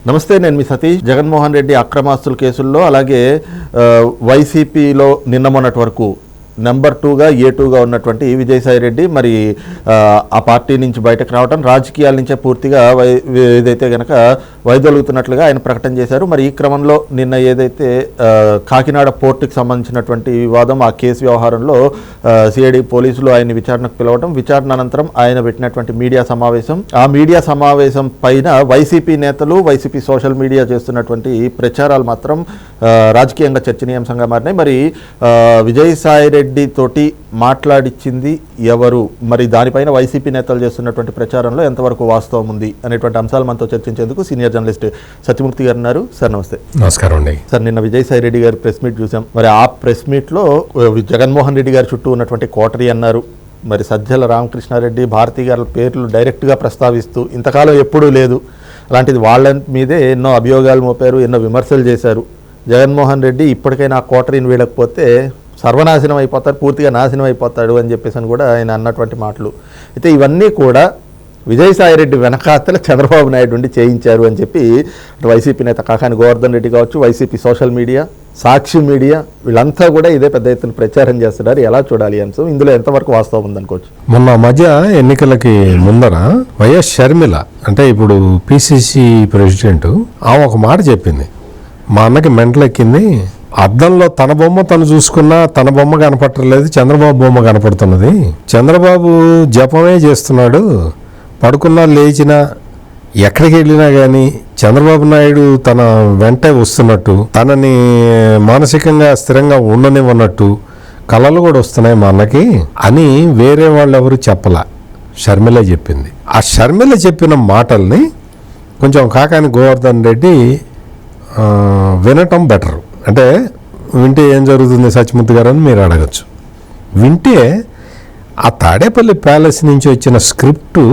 నమస్తే, నేను మీ సతీష్. జగన్మోహన్ రెడ్డి అక్రమాస్తుల కేసుల్లో అలాగే వైసీపీలో నిన్న మొన్నటి వరకు నెంబర్ 2గా A2గా ఉన్నటువంటి విజయసాయి రెడ్డి మరి ఆ పార్టీ నుంచి బయటకు రావడం, రాజకీయాల నుంచే పూర్తిగా ఏదైతే కనుక వైదొలుగుతున్నట్లుగా ఆయన ప్రకటన చేశారు. మరి ఈ క్రమంలో నిన్న ఏదైతే కాకినాడ పోర్టుకి సంబంధించినటువంటి వివాదం, ఆ కేసు వ్యవహారంలో సిఐడి పోలీసులు ఆయన్ని విచారణకు పిలవడం, విచారణ అనంతరం ఆయన పెట్టినటువంటి మీడియా సమావేశం, ఆ మీడియా సమావేశం పైన వైసీపీ నేతలు, వైసీపీ సోషల్ మీడియా చేస్తున్నటువంటి ప్రచారాలు మాత్రం రాజకీయంగా చర్చనీయాంశంగా మారినాయి. మరి విజయసాయి రెడ్డి తోటి మాట్లాడిచ్చింది ఎవరు, మరి దానిపైన వైసీపీ నేతలు చేస్తున్నటువంటి ప్రచారంలో ఎంతవరకు వాస్తవం ఉంది అనేటువంటి అంశాలు మనతో చర్చించేందుకు సీనియర్ జర్నలిస్ట్ సత్యమూర్తి గారు ఉన్నారు. సార్ నమస్తే. నమస్కారం అండి. సార్, నిన్న విజయసాయి రెడ్డి గారి ప్రెస్ మీట్ చూసాం. మరి ఆ ప్రెస్ మీట్లో జగన్మోహన్ రెడ్డి గారి చుట్టూ ఉన్నటువంటి కోటరీ అన్నారు. మరి సజ్జల రామకృష్ణారెడ్డి, భారతి గారి పేర్లు డైరెక్ట్గా ప్రస్తావిస్తూ ఇంతకాలం ఎప్పుడూ లేదు, అలాంటిది వాళ్ళ మీదే ఎన్నో అభియోగాలు మోపారు, ఎన్నో విమర్శలు చేశారు. జగన్మోహన్ రెడ్డి ఇప్పటికైనా ఆ కోటరీని వీడకపోతే సర్వనాశనం అయిపోతాడు, పూర్తిగా నాశనం అయిపోతాడు అని చెప్పేసి అని కూడా ఆయన అన్నటువంటి మాటలు. అయితే ఇవన్నీ కూడా విజయసాయి రెడ్డి వెనకాతల చంద్రబాబు నాయుడు నుండి చేయించారు అని చెప్పి వైసీపీ నేత కాకాని గోవర్ధన్ రెడ్డి కావచ్చు, వైసీపీ సోషల్ మీడియా, సాక్షి మీడియా, వీళ్ళంతా కూడా ఇదే పెద్ద ఎత్తున ప్రచారం చేస్తున్నారు. ఎలా చూడాలి అంశం, ఇందులో ఎంతవరకు వాస్తవం ఉందనుకోవచ్చు? మొన్న మధ్య ఎన్నికలకి ముందర వైఎస్ షర్మిల, అంటే ఇప్పుడు పిసిసి ప్రెసిడెంట్, ఆమె ఒక మాట చెప్పింది. మా అన్నకి మెంటలెక్కింది, అద్దంలో తన బొమ్మ తను చూసుకున్నా తన బొమ్మ కనపడలేదు, చంద్రబాబు బొమ్మ కనపడుతున్నది. చంద్రబాబు జపమే చేస్తున్నాడు, పడుకున్నా లేచినా ఎక్కడికి వెళ్ళినా కానీ చంద్రబాబు నాయుడు తన వెంటే వస్తున్నట్టు, తనని మానసికంగా స్థిరంగా ఉండనివ్వన్నట్టు కళలు కూడా వస్తున్నాయి మా అన్నకి అని వేరే వాళ్ళు ఎవరు చెప్పలా, షర్మిల చెప్పింది. ఆ షర్మిల చెప్పిన మాటల్ని కొంచెం కాకాని గోవర్ధన్ రెడ్డి వినటం బెటర్. అంటే వింటే ఏం జరుగుతుంది సత్యమూర్తి గారు అని మీరు అడగచ్చు. వింటే ఆ తాడేపల్లి ప్యాలెస్ నుంచి వచ్చిన స్క్రిప్టు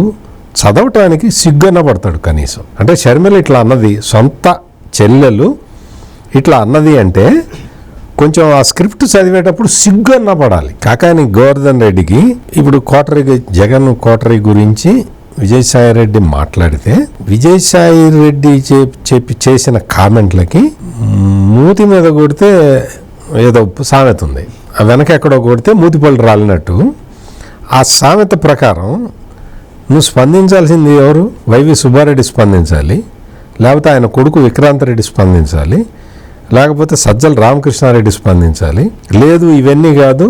చదవటానికి సిగ్గన్న పడతాడు కనీసం. అంటే షర్మిల ఇట్లా అన్నది, సొంత చెల్లెలు ఇట్లా అన్నది అంటే కొంచెం ఆ స్క్రిప్ట్ చదివేటప్పుడు సిగ్గన్న పడాలి. కాకాని గోవర్ధన్ రెడ్డికి ఇప్పుడు జగన్ కోటరీ గురించి విజయసాయి రెడ్డి మాట్లాడితే, విజయసాయి రెడ్డి చేసిన కామెంట్లకి మూతి మీద కొడితే ఏదో సామెత ఉంది, ఆ వెనక ఎక్కడో కొడితే మూతిపళ్ళు రాలినట్టు, ఆ సామెత ప్రకారం నువ్వు స్పందించాల్సింది ఎవరు? వైవి సుబ్బారెడ్డి స్పందించాలి, లేకపోతే ఆయన కొడుకు విక్రాంత్ రెడ్డి స్పందించాలి, లేకపోతే సజ్జల రామకృష్ణారెడ్డి స్పందించాలి. లేదు ఇవన్నీ కాదు,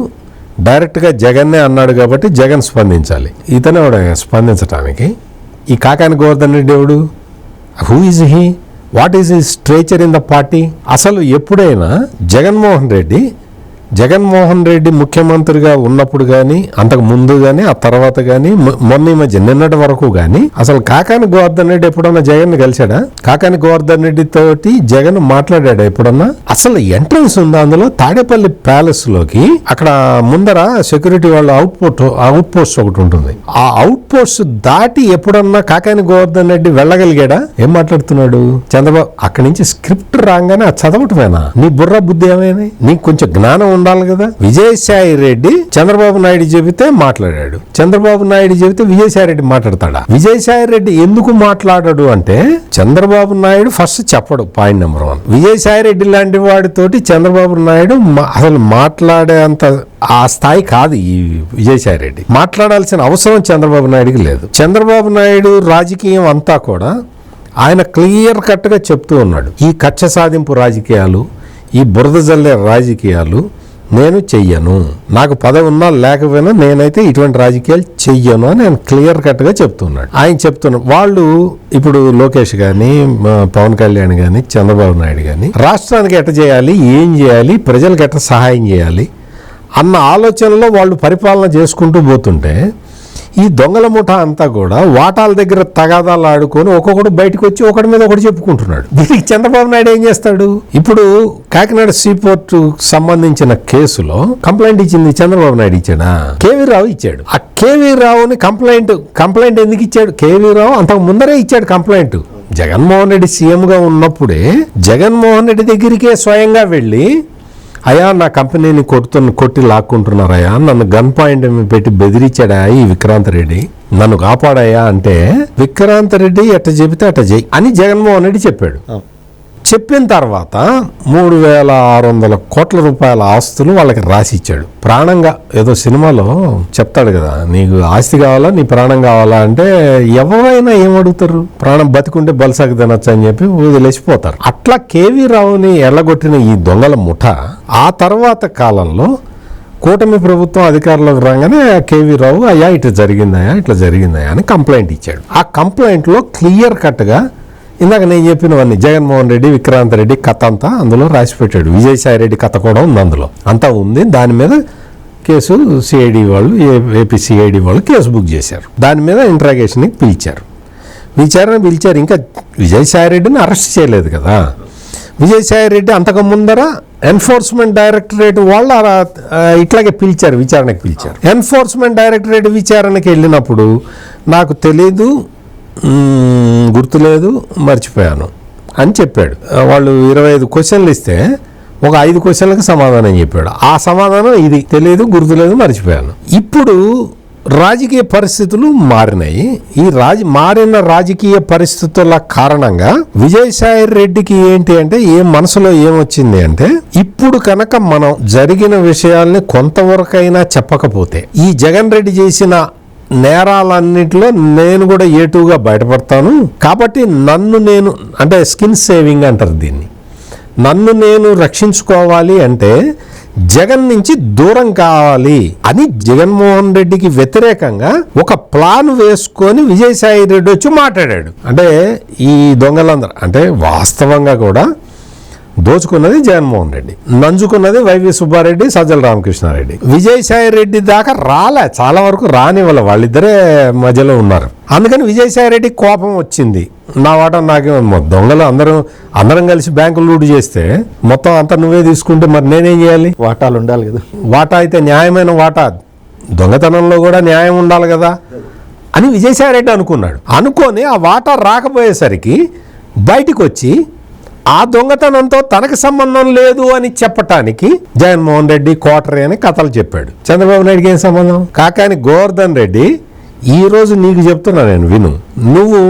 డైరెక్ట్గా జగన్నే అన్నాడు కాబట్టి జగన్ స్పందించాలి. ఇతనే స్పందించడానికి ఈ కాకాని గోవర్ధన్ రెడ్డి ఎవడు? Who is he? What is his స్ట్రేచర్ in the party? అసలు ఎప్పుడైనా జగన్మోహన్ రెడ్డి ముఖ్యమంత్రిగా ఉన్నప్పుడు కానీ, అంతకు ముందు కానీ, ఆ తర్వాత కానీ, మొన్న ఈ మధ్య నిన్నటి వరకు కానీ అసలు కాకాని గోవర్ధన్ రెడ్డి ఎప్పుడన్నా జగన్ కలిశాడా? కాకాని గోవర్ధన్ రెడ్డి తోటి జగన్ మాట్లాడా ఎప్పుడన్నా? అసలు ఎంట్రన్స్ ఉందా అందులో? తాడేపల్లి ప్యాలెస్ లోకి అక్కడ ముందర సెక్యూరిటీ వాళ్ళ అవుట్ పోస్ట్ ఒకటి ఉంటుంది, ఆ అవుట్ పోస్ట్ దాటి ఎప్పుడన్నా కాకాని గోవర్ధన్ రెడ్డి వెళ్ళగలిగాడా? ఏం మాట్లాడుతున్నాడు చంద్రబాబు? అక్కడి నుంచి స్క్రిప్ట్ రాగానే అది చదవటమేనా? నీ బుర్ర బుద్ధి ఏమైనా? నీకు కొంచెం జ్ఞానం ఉండాలి కదా. విజయసాయి రెడ్డి చంద్రబాబు నాయుడు చెబితే మాట్లాడాడు, చంద్రబాబు నాయుడు చెబితే విజయసాయి రెడ్డి మాట్లాడతాడా? విజయసాయి రెడ్డి ఎందుకు మాట్లాడాడు అంటే, చంద్రబాబు నాయుడు ఫస్ట్ చెప్పడు, పాయింట్ నెంబర్ 1. విజయసాయి రెడ్డి లాంటి వాడితోటి చంద్రబాబు నాయుడు అసలు మాట్లాడేంత ఆ స్థాయి కాదు ఈ విజయసాయి రెడ్డి. మాట్లాడాల్సిన అవసరం చంద్రబాబు నాయుడుకి లేదు. చంద్రబాబు నాయుడు రాజకీయం అంతా కూడా ఆయన క్లియర్ కట్గా చెప్తూ ఉన్నాడు, ఈ కక్ష సాధింపు రాజకీయాలు, ఈ బురద జల్లే రాజకీయాలు నేను చెయ్యను, నాకు పదవి ఉన్నా లేకపోయినా నేనైతే ఇటువంటి రాజకీయాలు చెయ్యను అని ఆయన క్లియర్ కట్గా చెప్తున్నాడు. ఆయన చెప్తున్నాడు. వాళ్ళు ఇప్పుడు లోకేష్ కానీ, పవన్ కళ్యాణ్ కానీ, చంద్రబాబు నాయుడు కానీ రాష్ట్రానికి ఎట్ట చేయాలి, ఏం చేయాలి, ప్రజలకు ఎట్ట సహాయం చేయాలి అన్న ఆలోచనలో వాళ్ళు పరిపాలన చేసుకుంటూ పోతుంటే, ఈ దొంగల ముఠా అంతా కూడా వాటాల దగ్గర తగాదాలు ఆడుకొని ఒక్కొక్కడు బయటకు వచ్చి ఒకటి మీద ఒకటి చెప్పుకుంటున్నాడు. దీనికి చంద్రబాబు నాయుడు ఏం చేస్తాడు? ఇప్పుడు కాకినాడ సీపోర్టు సంబంధించిన కేసులో కంప్లైంట్ ఇచ్చింది చంద్రబాబు నాయుడు ఇచ్చాడా? కేవీ రావు ఇచ్చాడు. ఆ కేవీ రావుని కంప్లైంట్ ఎందుకు ఇచ్చాడు? కేవీ రావు అంతకు ముందరే ఇచ్చాడు కంప్లైంట్. జగన్మోహన్ రెడ్డి సీఎంగా ఉన్నప్పుడే జగన్మోహన్ రెడ్డి దగ్గరికే స్వయంగా వెళ్ళి అయ్యా నా కంపెనీని కొట్టి లాక్కుంటున్నారయ్యా, నన్ను గన్ పాయింట్ పెట్టి బెదిరించాడా ఈ విక్రాంత్ రెడ్డి, నన్ను కాపాడాయా అంటే విక్రాంత్ రెడ్డి ఎట్ట చెబితే అట్ట చెయ్యి అని జగన్మోహన్ రెడ్డి చెప్పాడు. చెప్పిన తర్వాత 3,600 కోట్ల రూపాయల ఆస్తులు వాళ్ళకి రాసి ఇచ్చాడు. ప్రాణంగా ఏదో సినిమాలో చెప్తాడు కదా, నీకు ఆస్తి కావాలా నీ ప్రాణం కావాలా అంటే ఎవరైనా ఏమడుగుతారు, ప్రాణం బతికుంటే బలసాకి తినొచ్చు అని చెప్పి వదిలేసిపోతారు. అట్లా కేవీ రావుని ఎల్లగొట్టిన ఈ దొంగల ముఠ ఆ తర్వాత కాలంలో కూటమి ప్రభుత్వం అధికారంలోకి రాగానే కేవీ రావు అయ్యా ఇట్లా జరిగిందయ్యా అని కంప్లైంట్ ఇచ్చాడు. ఆ కంప్లైంట్లో క్లియర్ కట్గా ఇందాక నేను చెప్పినవన్నీ జగన్మోహన్ రెడ్డి విక్రాంత్ రెడ్డి కథ అంతా అందులో రాసిపెట్టాడు. విజయసాయి రెడ్డి కథ కూడా ఉంది, అందులో అంతా ఉంది. దాని మీద కేసు సిఐడి వాళ్ళు ఏపీ సిఐడి వాళ్ళు కేసు బుక్ చేశారు. దాని మీద ఇంట్రాగేషన్కి పిలిచారు. ఇంకా విజయసాయి రెడ్డిని అరెస్ట్ చేయలేదు కదా. విజయసాయి రెడ్డి అంతకు ముందర ఎన్ఫోర్స్మెంట్ డైరెక్టరేట్ వాళ్ళు ఇట్లాగే విచారణకు పిలిచారు. ఎన్ఫోర్స్మెంట్ డైరెక్టరేట్ విచారణకి వెళ్ళినప్పుడు నాకు తెలీదు, గుర్తులేదు, మర్చిపోయాను అని చెప్పాడు. వాళ్ళు 25 క్వశ్చన్లు ఇస్తే ఒక 5 క్వశ్చన్లకు సమాధానం చెప్పాడు. ఆ సమాధానం ఇది, తెలియదు, గుర్తులేదు, మర్చిపోయాను. ఇప్పుడు రాజకీయ పరిస్థితులు మారినాయి. ఈ మారిన రాజకీయ పరిస్థితుల కారణంగా విజయసాయి రెడ్డికి ఏంటి అంటే మనసులో ఏమొచ్చింది అంటే, ఇప్పుడు కనుక మనం జరిగిన విషయాల్ని కొంతవరకైనా చెప్పకపోతే ఈ జగన్ రెడ్డి చేసిన నేరాలన్నింటిలో నేను కూడా ఏటుగా బయటపడతాను కాబట్టి నన్ను నేను అంటే స్కిన్ సేవింగ్ అంటారు దీన్ని, నన్ను నేను రక్షించుకోవాలి అంటే జగన్ నుంచి దూరం కావాలి అని జగన్మోహన్ రెడ్డికి వ్యతిరేకంగా ఒక ప్లాన్ వేసుకొని విజయసాయి రెడ్డి వచ్చి మాట్లాడాడు. అంటే ఈ దొంగలందరూ అంటే వాస్తవంగా కూడా దోచుకున్నది జగన్మోహన్ రెడ్డి, నంజుకున్నది వైవి సుబ్బారెడ్డి, సజ్జల రామకృష్ణారెడ్డి. విజయసాయి రెడ్డి దాకా చాలా వరకు రానివ్వాలి, వాళ్ళిద్దరే మధ్యలో ఉన్నారు. అందుకని విజయసాయి రెడ్డి కోపం వచ్చింది, నా వాటా నాకేమో, దొంగలు అందరం కలిసి బ్యాంకులు లూట్ చేస్తే మొత్తం అంతా నువ్వే తీసుకుంటే మరి నేనేం చేయాలి, వాటాలు ఉండాలి కదా, వాటా అయితే న్యాయమైన వాటా, దొంగతనంలో కూడా న్యాయం ఉండాలి కదా అని విజయసాయి రెడ్డి అనుకొని ఆ వాటా రాకపోయేసరికి బయటికి వచ్చి ఆ దొంగతనంతో తనకు సంబంధం లేదు అని చెప్పటానికి జగన్మోహన్ రెడ్డి కోటరీ అని కథలు చెప్పాడు. చంద్రబాబు నాయుడుకి ఏం సంబంధం? కాకాని గోవర్ధన్ రెడ్డి ఈరోజు నీకు చెప్తున్నా నేను విను, నువ్వు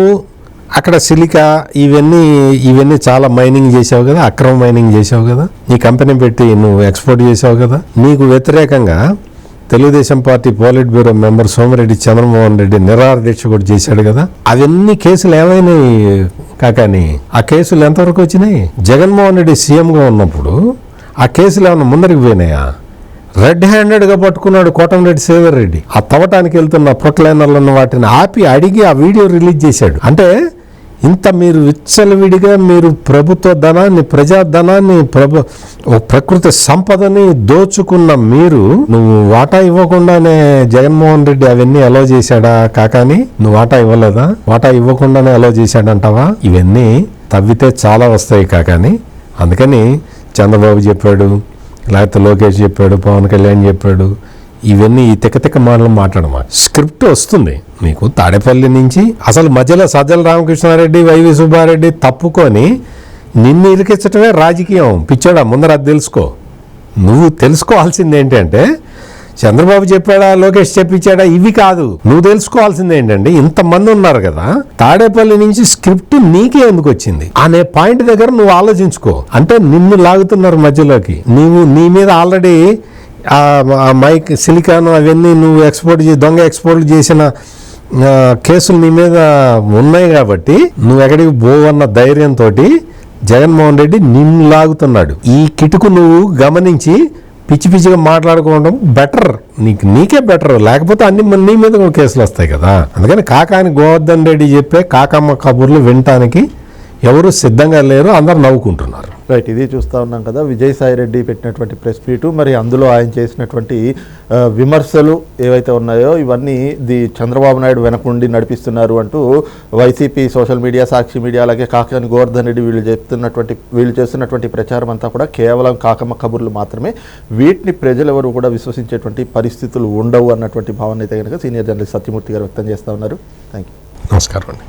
అక్కడ సిలికా ఇవన్నీ చాలా మైనింగ్ చేసావు కదా, అక్రమ మైనింగ్ చేసావు కదా, నీ కంపెనీ పెట్టి నువ్వు ఎక్స్పోర్ట్ చేసావు కదా, నీకు వ్యతిరేకంగా Telugu Desam party polit bureau member Somireddy Chandramohan Reddy నిరాహార దీక్ష కూడా చేశాడు కదా, అవన్నీ కేసులు ఏమైనాయి కాకాని? ఆ కేసులు ఎంతవరకు వచ్చినాయి? జగన్మోహన్ రెడ్డి సీఎంగా ఉన్నప్పుడు ఆ కేసులు ఏమైనా ముందరికి పోయినాయా? రెడ్ హ్యాండెడ్గా పట్టుకున్నాడు కోటంరెడ్డి శ్రీధర్ రెడ్డి. ఆ తవ్వటానికి వెళ్తున్న ప్రొక్లైనర్లను వాటిని ఆపి అడిగి ఆ వీడియో రిలీజ్ చేశాడు. అంటే ఇంత మీరు విచ్చలవిడిగా మీరు ప్రభుత్వ ధనాన్ని, ప్రజాధనాన్ని, ప్రకృతి సంపదని దోచుకున్న మీరు, నువ్వు వాటా ఇవ్వకుండానే జగన్మోహన్ రెడ్డి అవన్నీ అలో చేశాడా కాకాని? నువ్వు వాటా ఇవ్వలేదా? వాటా ఇవ్వకుండానే అలో చేశాడంటావా? ఇవన్నీ తవ్వితే చాలా వస్తాయి కాకాని. అందుకని చంద్రబాబు చెప్పాడు, లేకపోతే లోకేష్ చెప్పాడు, పవన్ కళ్యాణ్ చెప్పాడు, ఇవన్నీ ఈ తిక్క మాటలు మాట్లాడమా. స్క్రిప్ట్ వస్తుంది మీకు తాడేపల్లి నుంచి, అసలు మధ్యలో సజ్జల రామకృష్ణారెడ్డి, వైవి సుబ్బారెడ్డి తప్పుకొని నిన్ను ఇరికించటమే రాజకీయం. పిచ్చోడా, ముందర అది తెలుసుకో. నువ్వు తెలుసుకోవాల్సింది ఏంటంటే చంద్రబాబు చెప్పాడా, లోకేష్ చెప్పించాడా, ఇవి కాదు. నువ్వు తెలుసుకోవాల్సింది ఏంటంటే ఇంతమంది ఉన్నారు కదా, తాడేపల్లి నుంచి స్క్రిప్ట్ నీకే ఎందుకు వచ్చింది అనే పాయింట్ దగ్గర నువ్వు ఆలోచించుకో. అంటే నిన్ను లాగుతున్నారు మధ్యలోకి. నీ మీద ఆల్రెడీ మైక్ సిలికాన్ అవన్నీ నువ్వు దొంగ ఎక్స్పోర్ట్ చేసిన కేసులు నీ మీద ఉన్నాయి కాబట్టి నువ్వు ఎక్కడికి పోవన్న ధైర్యంతో జగన్మోహన్ రెడ్డి నిన్ను లాగుతున్నాడు. ఈ కిటుకు నువ్వు గమనించి పిచ్చిగా మాట్లాడుకోవడం బెటర్, నీకే బెటర్. లేకపోతే నీ మీద కేసులు వస్తాయి కదా. అందుకని కాకాని గోవర్ధన్ రెడ్డి చెప్పే కాకమ్మ కబుర్లు వినటానికి ఎవరు సిద్ధంగా లేరు, అందరు నవ్వుకుంటున్నారు. రైట్, ఇది చూస్తూ ఉన్నాం కదా విజయసాయి రెడ్డి పెట్టినటువంటి ప్రెస్ మీటు. మరి అందులో ఆయన చేసినటువంటి విమర్శలు ఏవైతే ఉన్నాయో ఇవన్నీ చంద్రబాబు నాయుడు వెనకుండి నడిపిస్తున్నారు అంటూ వైసీపీ సోషల్ మీడియా, సాక్షి మీడియా, అలాగే కాకాని గోవర్ధన్ రెడ్డి వీళ్ళు చేస్తున్నటువంటి ప్రచారం అంతా కూడా కేవలం కాకమ్మ కబుర్లు మాత్రమే. వీటిని ప్రజలు ఎవరు కూడా విశ్వసించేటువంటి పరిస్థితులు ఉండవు అన్నటువంటి భావన అయితే కనుక సీనియర్ జర్నలిస్ట్ సత్యమూర్తి గారు వ్యక్తం చేస్తూ ఉన్నారు. Thank you. నమస్కారం అండి.